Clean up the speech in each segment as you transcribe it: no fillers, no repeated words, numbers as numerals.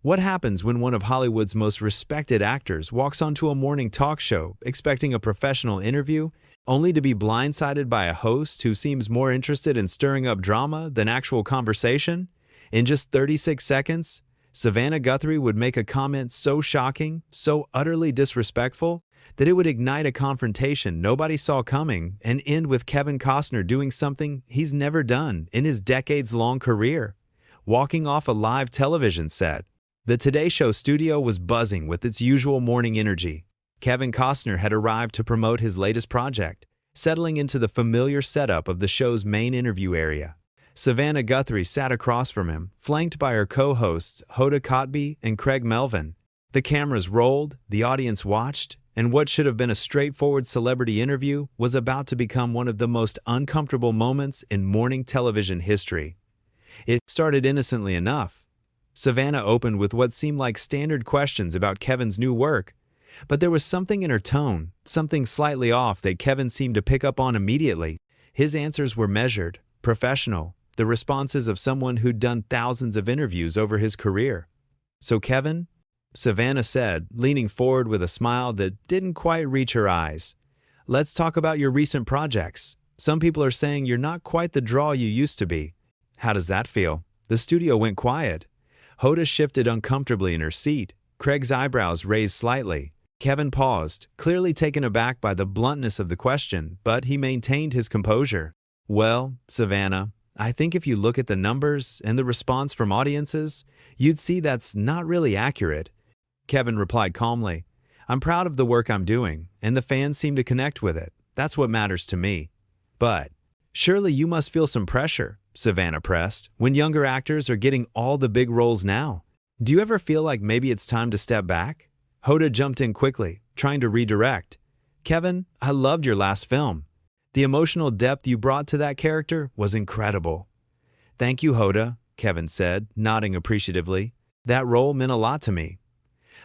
What happens when one of Hollywood's most respected actors walks onto a morning talk show expecting a professional interview, only to be blindsided by a host who seems more interested in stirring up drama than actual conversation? In just 36 seconds, Savannah Guthrie would make a comment so shocking, so utterly disrespectful, that it would ignite a confrontation nobody saw coming and end with Kevin Costner doing something he's never done in his decades-long career: walking off a live television set. The Today Show studio was buzzing with its usual morning energy. Kevin Costner had arrived to promote his latest project, settling into the familiar setup of the show's main interview area. Savannah Guthrie sat across from him, flanked by her co-hosts Hoda Kotb and Craig Melvin. The cameras rolled, the audience watched, and what should have been a straightforward celebrity interview was about to become one of the most uncomfortable moments in morning television history. It started innocently enough. Savannah opened with what seemed like standard questions about Kevin's new work, but there was something in her tone, something slightly off that Kevin seemed to pick up on immediately. His answers were measured, professional, the responses of someone who'd done thousands of interviews over his career. "So Kevin," Savannah said, leaning forward with a smile that didn't quite reach her eyes, "let's talk about your recent projects. Some people are saying you're not quite the draw you used to be. How does that feel?" The studio went quiet. Hoda shifted uncomfortably in her seat, Craig's eyebrows raised slightly. Kevin paused, clearly taken aback by the bluntness of the question, but he maintained his composure. "Well, Savannah, I think if you look at the numbers and the response from audiences, you'd see that's not really accurate." Kevin replied calmly, "I'm proud of the work I'm doing, and the fans seem to connect with it. That's what matters to me." "But surely you must feel some pressure," Savannah pressed, "when younger actors are getting all the big roles now. Do you ever feel like maybe it's time to step back?" Hoda jumped in quickly, trying to redirect. "Kevin, I loved your last film. The emotional depth you brought to that character was incredible." "Thank you, Hoda," Kevin said, nodding appreciatively. "That role meant a lot to me."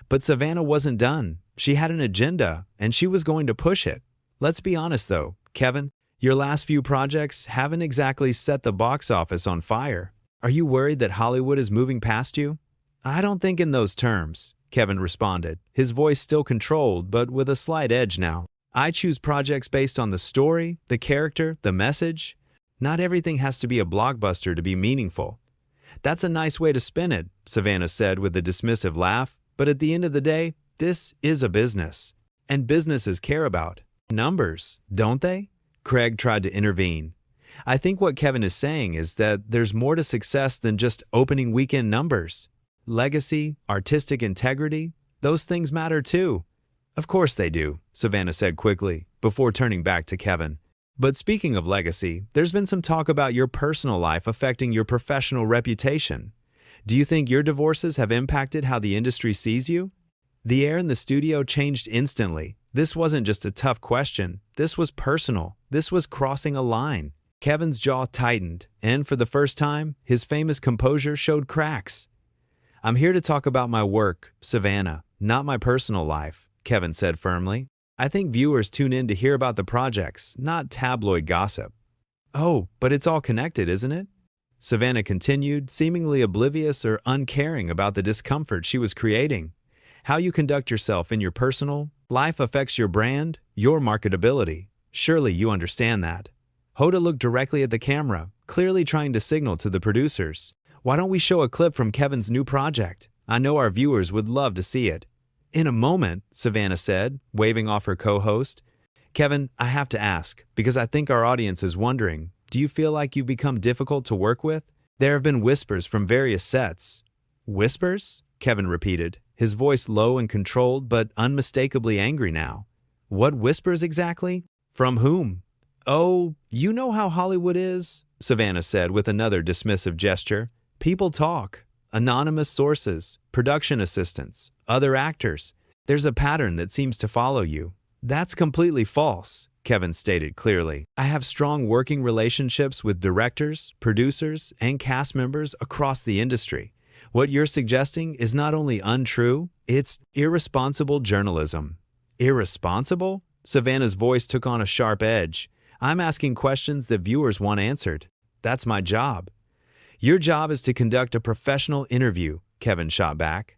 But Savannah wasn't done. She had an agenda, and she was going to push it. "Let's be honest though, Kevin, your last few projects haven't exactly set the box office on fire. Are you worried that Hollywood is moving past you?" "I don't think in those terms," Kevin responded, his voice still controlled but with a slight edge now. "I choose projects based on the story, the character, the message. Not everything has to be a blockbuster to be meaningful." "That's a nice way to spin it," Savannah said with a dismissive laugh. "But at the end of the day, this is a business. And businesses care about numbers, don't they?" Craig tried to intervene. "I think what Kevin is saying is that there's more to success than just opening weekend numbers. Legacy, artistic integrity, those things matter too." "Of course they do," Savannah said quickly, before turning back to Kevin. "But speaking of legacy, there's been some talk about your personal life affecting your professional reputation. Do you think your divorces have impacted how the industry sees you?" The air in the studio changed instantly. This wasn't just a tough question. This was personal. This was crossing a line. Kevin's jaw tightened, and for the first time, his famous composure showed cracks. "I'm here to talk about my work, Savannah, not my personal life," Kevin said firmly. "I think viewers tune in to hear about the projects, not tabloid gossip." "Oh, but it's all connected, isn't it?" Savannah continued, seemingly oblivious or uncaring about the discomfort she was creating. "How you conduct yourself in your personal life affects your brand, your marketability. Surely you understand that." Hoda looked directly at the camera, clearly trying to signal to the producers. "Why don't we show a clip from Kevin's new project? I know our viewers would love to see it." "In a moment," Savannah said, waving off her co-host. "Kevin, I have to ask, because I think our audience is wondering, do you feel like you've become difficult to work with? There have been whispers from various sets." "Whispers?" Kevin repeated, his voice low and controlled but unmistakably angry now. "What whispers exactly? From whom?" "Oh, you know how Hollywood is," Savannah said with another dismissive gesture. "People talk. Anonymous sources, production assistants, other actors. There's a pattern that seems to follow you." "That's completely false," Kevin stated clearly. "I have strong working relationships with directors, producers, and cast members across the industry. What you're suggesting is not only untrue, it's irresponsible journalism." "Irresponsible?" Savannah's voice took on a sharp edge. "I'm asking questions that viewers want answered. That's my job." "Your job is to conduct a professional interview," Kevin shot back.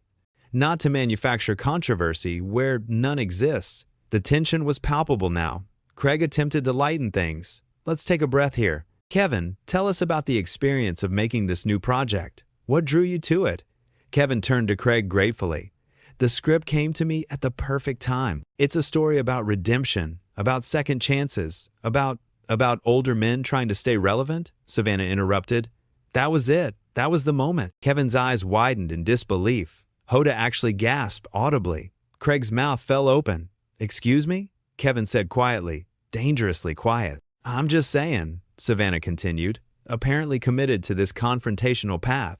Not to manufacture controversy where none exists. The tension was palpable now. Craig attempted to lighten things. Let's take a breath here. Kevin, tell us about the experience of making this new project. What drew you to it? Kevin turned to Craig gratefully. The script came to me at the perfect time. It's a story about redemption, about second chances, about older men trying to stay relevant, Savannah interrupted. That was it. That was the moment. Kevin's eyes widened in disbelief. Hoda actually gasped audibly. Craig's mouth fell open. Excuse me? Kevin said quietly, dangerously quiet. I'm just saying, Savannah continued, apparently committed to this confrontational path.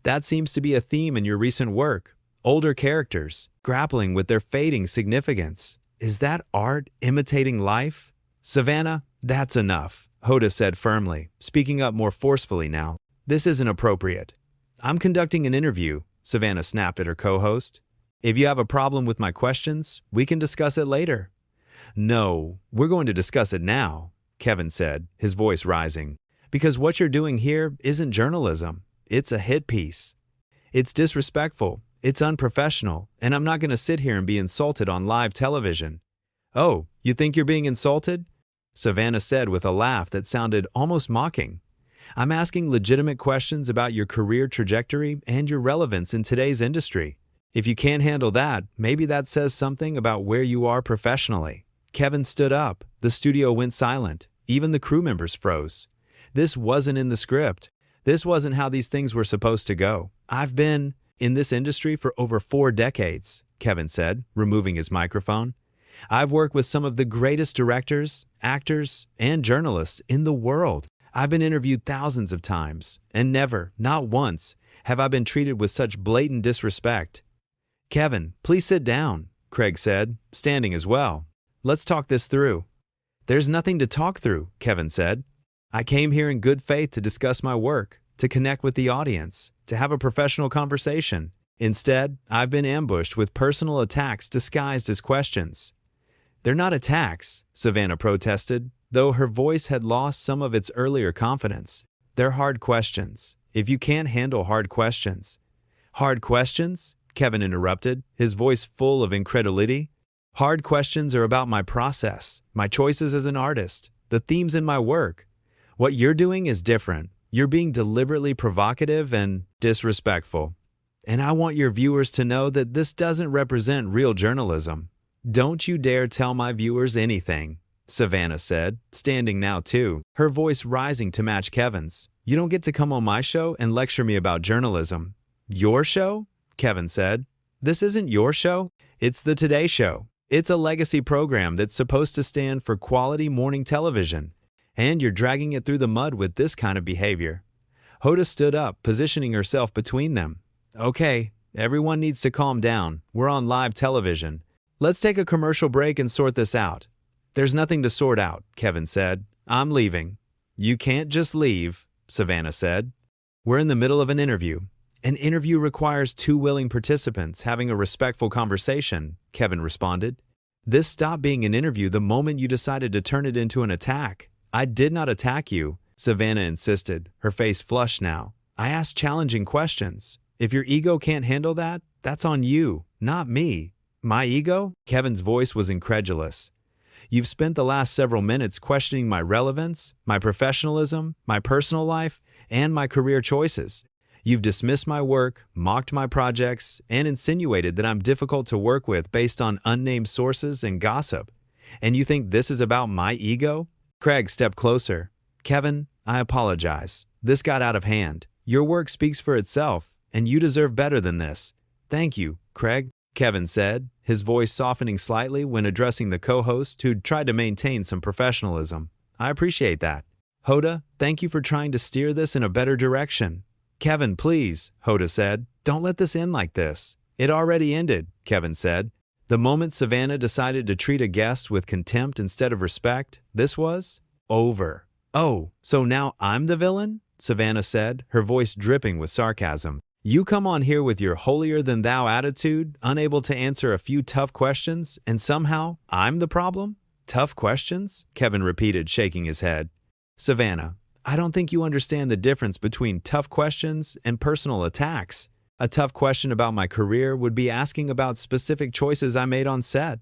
That seems to be a theme in your recent work. Older characters, grappling with their fading significance. Is that art imitating life? Savannah, that's enough, Hoda said firmly, speaking up more forcefully now. This isn't appropriate. I'm conducting an interview, Savannah snapped at her co-host. If you have a problem with my questions, we can discuss it later. No, we're going to discuss it now, Kevin said, his voice rising. Because what you're doing here isn't journalism. It's a hit piece. It's disrespectful. It's unprofessional, and I'm not going to sit here and be insulted on live television. Oh, you think you're being insulted? Savannah said with a laugh that sounded almost mocking. I'm asking legitimate questions about your career trajectory and your relevance in today's industry. If you can't handle that, maybe that says something about where you are professionally. Kevin stood up. The studio went silent. Even the crew members froze. This wasn't in the script. This wasn't how these things were supposed to go. I've been in this industry for over 4 decades, Kevin said, removing his microphone. I've worked with some of the greatest directors, actors, and journalists in the world. I've been interviewed thousands of times, and never, not once, have I been treated with such blatant disrespect. Kevin, please sit down, Craig said, standing as well. Let's talk this through. There's nothing to talk through, Kevin said. I came here in good faith to discuss my work, to connect with the audience, to have a professional conversation. Instead, I've been ambushed with personal attacks disguised as questions. They're not attacks, Savannah protested, though her voice had lost some of its earlier confidence. They're hard questions. If you can't handle hard questions. Hard questions? Kevin interrupted, his voice full of incredulity. Hard questions are about my process, my choices as an artist, the themes in my work. What you're doing is different. You're being deliberately provocative and disrespectful. And I want your viewers to know that this doesn't represent real journalism. Don't you dare tell my viewers anything, Savannah said, standing now too, her voice rising to match Kevin's. You don't get to come on my show and lecture me about journalism. Your show? Kevin said. This isn't your show. It's the Today Show. It's a legacy program that's supposed to stand for quality morning television. And you're dragging it through the mud with this kind of behavior. Hoda stood up, positioning herself between them. Okay, everyone needs to calm down. We're on live television. Let's take a commercial break and sort this out. There's nothing to sort out, Kevin said. I'm leaving. You can't just leave, Savannah said. We're in the middle of an interview. An interview requires 2 willing participants having a respectful conversation, Kevin responded. This stopped being an interview the moment you decided to turn it into an attack. I did not attack you, Savannah insisted, her face flushed now. I asked challenging questions. If your ego can't handle that, that's on you, not me. My ego? Kevin's voice was incredulous. You've spent the last several minutes questioning my relevance, my professionalism, my personal life, and my career choices. You've dismissed my work, mocked my projects, and insinuated that I'm difficult to work with based on unnamed sources and gossip. And you think this is about my ego? Craig stepped closer. Kevin, I apologize. This got out of hand. Your work speaks for itself, and you deserve better than this. Thank you, Craig, Kevin said, his voice softening slightly when addressing the co-host who'd tried to maintain some professionalism. I appreciate that. Hoda, thank you for trying to steer this in a better direction. Kevin, please, Hoda said. Don't let this end like this. It already ended, Kevin said. The moment Savannah decided to treat a guest with contempt instead of respect, this was over. Oh, so now I'm the villain? Savannah said, her voice dripping with sarcasm. You come on here with your holier-than-thou attitude, unable to answer a few tough questions, and somehow I'm the problem? Tough questions? Kevin repeated, shaking his head. Savannah, I don't think you understand the difference between tough questions and personal attacks. A tough question about my career would be asking about specific choices I made on set,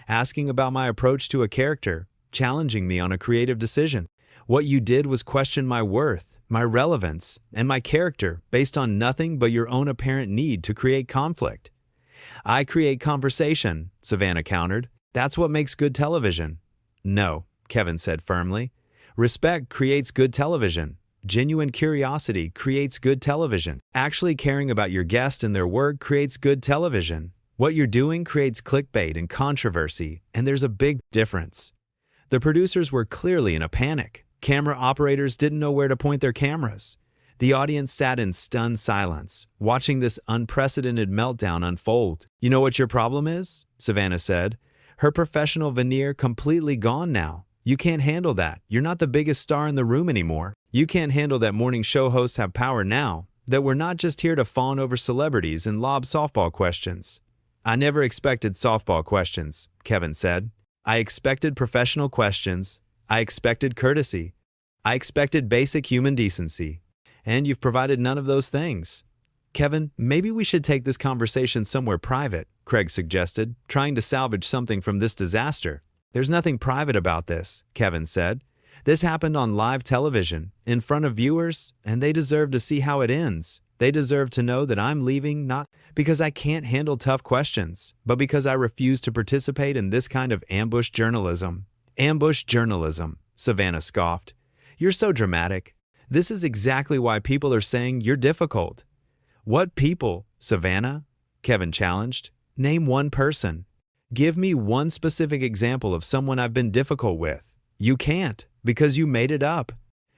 asking about my approach to a character, challenging me on a creative decision. What you did was question my worth, my relevance, and my character based on nothing but your own apparent need to create conflict. I create conversation, Savannah countered. That's what makes good television. No, Kevin said firmly. Respect creates good television. Genuine curiosity creates good television. Actually caring about your guest and their work creates good television. What you're doing creates clickbait and controversy, and there's a big difference. The producers were clearly in a panic. Camera operators didn't know where to point their cameras. The audience sat in stunned silence, watching this unprecedented meltdown unfold. You know what your problem is? Savannah said. Her professional veneer completely gone now. You can't handle that. You're not the biggest star in the room anymore. You can't handle that morning show hosts have power now, that we're not just here to fawn over celebrities and lob softball questions. I never expected softball questions, Kevin said. I expected professional questions. I expected courtesy. I expected basic human decency. And you've provided none of those things. Kevin, maybe we should take this conversation somewhere private, Craig suggested, trying to salvage something from this disaster. There's nothing private about this, Kevin said. This happened on live television, in front of viewers, and they deserve to see how it ends. They deserve to know that I'm leaving not because I can't handle tough questions, but because I refuse to participate in this kind of ambush journalism. Ambush journalism, Savannah scoffed. You're so dramatic. This is exactly why people are saying you're difficult. What people, Savannah? Kevin challenged. Name one person. Give me one specific example of someone I've been difficult with. You can't, because you made it up.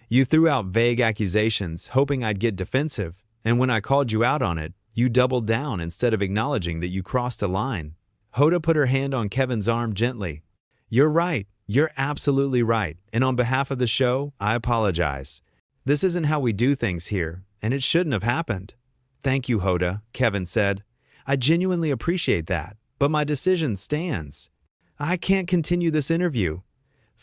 You threw out vague accusations, hoping I'd get defensive, and when I called you out on it, you doubled down instead of acknowledging that you crossed a line. Hoda put her hand on Kevin's arm gently. You're right. You're absolutely right, and on behalf of the show, I apologize. This isn't how we do things here, and it shouldn't have happened. Thank you, Hoda, Kevin said. I genuinely appreciate that, but my decision stands. I can't continue this interview.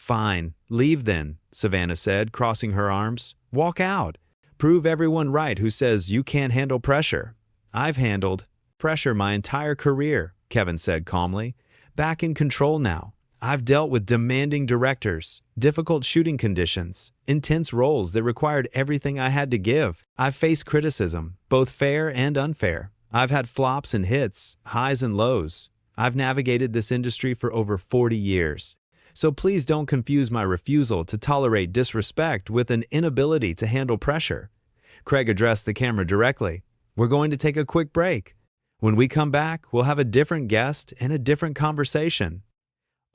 Fine, leave then, Savannah said, crossing her arms. Walk out. Prove everyone right who says you can't handle pressure. I've handled pressure my entire career, Kevin said calmly. Back in control now. I've dealt with demanding directors, difficult shooting conditions, intense roles that required everything I had to give. I've faced criticism, both fair and unfair. I've had flops and hits, highs and lows. I've navigated this industry for over 40 years. So please don't confuse my refusal to tolerate disrespect with an inability to handle pressure. Craig addressed the camera directly. We're going to take a quick break. When we come back, we'll have a different guest and a different conversation.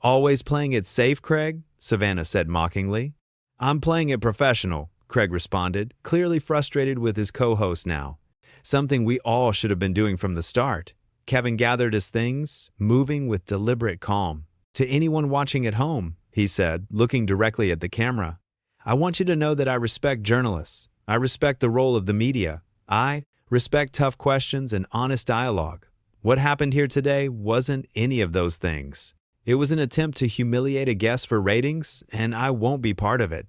Always playing it safe, Craig? Savannah said mockingly. I'm playing it professional, Craig responded, clearly frustrated with his co-host now. Something we all should have been doing from the start. Kevin gathered his things, moving with deliberate calm. To anyone watching at home, he said, looking directly at the camera, I want you to know that I respect journalists. I respect the role of the media. I respect tough questions and honest dialogue. What happened here today wasn't any of those things. It was an attempt to humiliate a guest for ratings, and I won't be part of it.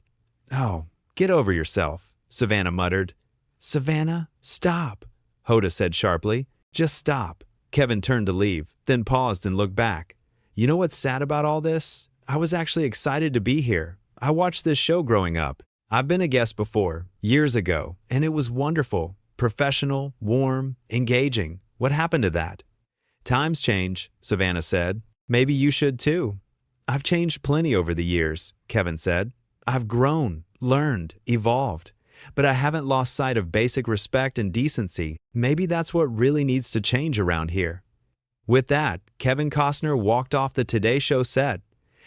Oh, get over yourself, Savannah muttered. Savannah, stop, Hoda said sharply. Just stop. Kevin turned to leave, then paused and looked back. You know what's sad about all this? I was actually excited to be here. I watched this show growing up. I've been a guest before, years ago, and it was wonderful, professional, warm, engaging. What happened to that? Times change, Savannah said. Maybe you should too. I've changed plenty over the years, Kevin said. I've grown, learned, evolved. But I haven't lost sight of basic respect and decency. Maybe that's what really needs to change around here. With that, Kevin Costner walked off the Today Show set.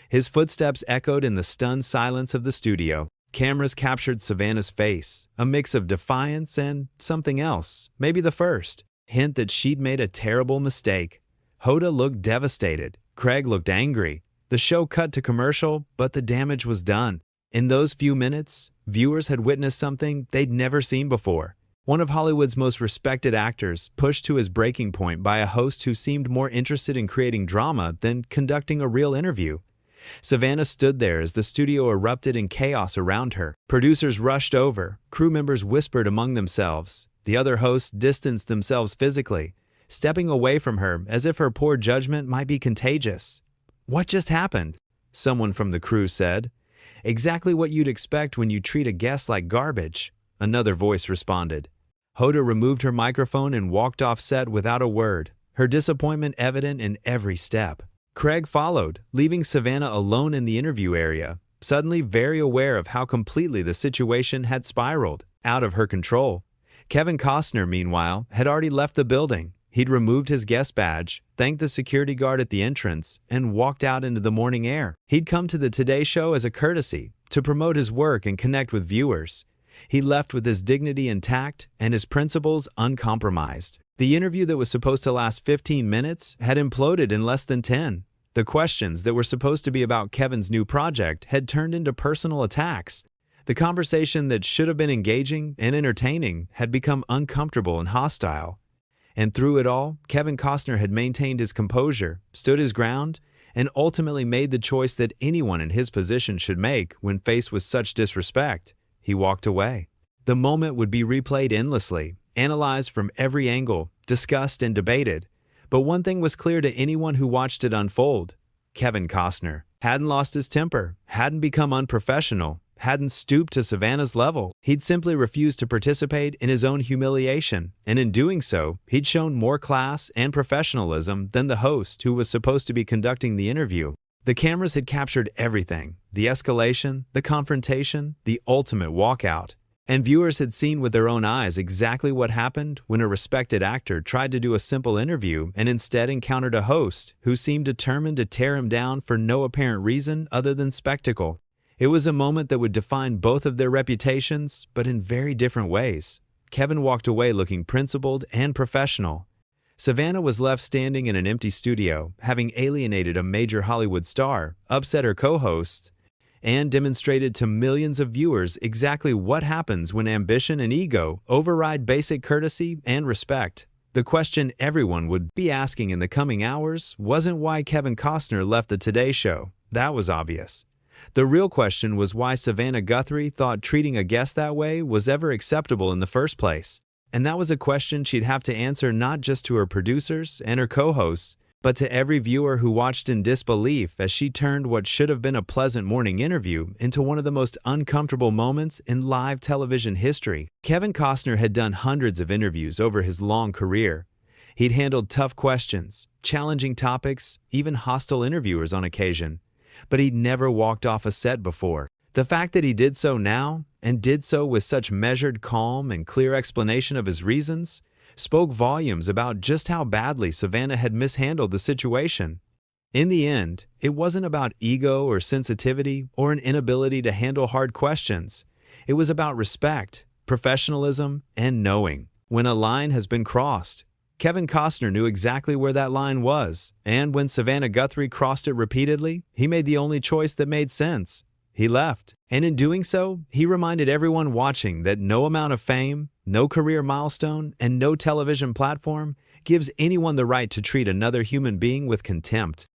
His footsteps echoed in the stunned silence of the studio. Cameras captured Savannah's face, a mix of defiance and something else, maybe the first hint that she'd made a terrible mistake. Hoda looked devastated. Craig looked angry. The show cut to commercial, but the damage was done. In those few minutes, viewers had witnessed something they'd never seen before. One of Hollywood's most respected actors pushed to his breaking point by a host who seemed more interested in creating drama than conducting a real interview. Savannah stood there as the studio erupted in chaos around her. Producers rushed over, crew members whispered among themselves, The other hosts distanced themselves physically, stepping away from her as if her poor judgment might be contagious. "What just happened?" someone from the crew said. "Exactly what you'd expect when you treat a guest like garbage," another voice responded. Hoda removed her microphone and walked off set without a word, her disappointment evident in every step. Craig followed, leaving Savannah alone in the interview area, suddenly very aware of how completely the situation had spiraled out of her control. Kevin Costner, meanwhile, had already left the building. He'd removed his guest badge, thanked the security guard at the entrance, and walked out into the morning air. He'd come to the Today Show as a courtesy, to promote his work and connect with viewers. He left with his dignity intact and his principles uncompromised. The interview that was supposed to last 15 minutes had imploded in less than 10. The questions that were supposed to be about Kevin's new project had turned into personal attacks. The conversation that should have been engaging and entertaining had become uncomfortable and hostile. And through it all, Kevin Costner had maintained his composure, stood his ground, and ultimately made the choice that anyone in his position should make when faced with such disrespect. He walked away. The moment would be replayed endlessly, analyzed from every angle, discussed and debated. But one thing was clear to anyone who watched it unfold. Kevin Costner hadn't lost his temper, hadn't become unprofessional, hadn't stooped to Savannah's level. He'd simply refused to participate in his own humiliation, and in doing so, he'd shown more class and professionalism than the host who was supposed to be conducting the interview. The cameras had captured everything: the escalation, the confrontation, the ultimate walkout. And viewers had seen with their own eyes exactly what happened when a respected actor tried to do a simple interview and instead encountered a host who seemed determined to tear him down for no apparent reason other than spectacle. It was a moment that would define both of their reputations, but in very different ways. Kevin walked away looking principled and professional. Savannah was left standing in an empty studio, having alienated a major Hollywood star, upset her co-hosts, and demonstrated to millions of viewers exactly what happens when ambition and ego override basic courtesy and respect. The question everyone would be asking in the coming hours wasn't why Kevin Costner left the Today Show. That was obvious. The real question was why Savannah Guthrie thought treating a guest that way was ever acceptable in the first place. And that was a question she'd have to answer not just to her producers and her co-hosts, but to every viewer who watched in disbelief as she turned what should have been a pleasant morning interview into one of the most uncomfortable moments in live television history. Kevin Costner had done hundreds of interviews over his long career. He'd handled tough questions, challenging topics, even hostile interviewers on occasion. But he'd never walked off a set before. The fact that he did so now, and did so with such measured calm and clear explanation of his reasons, spoke volumes about just how badly Savannah had mishandled the situation. In the end, it wasn't about ego or sensitivity or an inability to handle hard questions. It was about respect, professionalism, and knowing when a line has been crossed. Kevin Costner knew exactly where that line was, and when Savannah Guthrie crossed it repeatedly, he made the only choice that made sense. He left. And in doing so, he reminded everyone watching that no amount of fame, no career milestone, and no television platform gives anyone the right to treat another human being with contempt.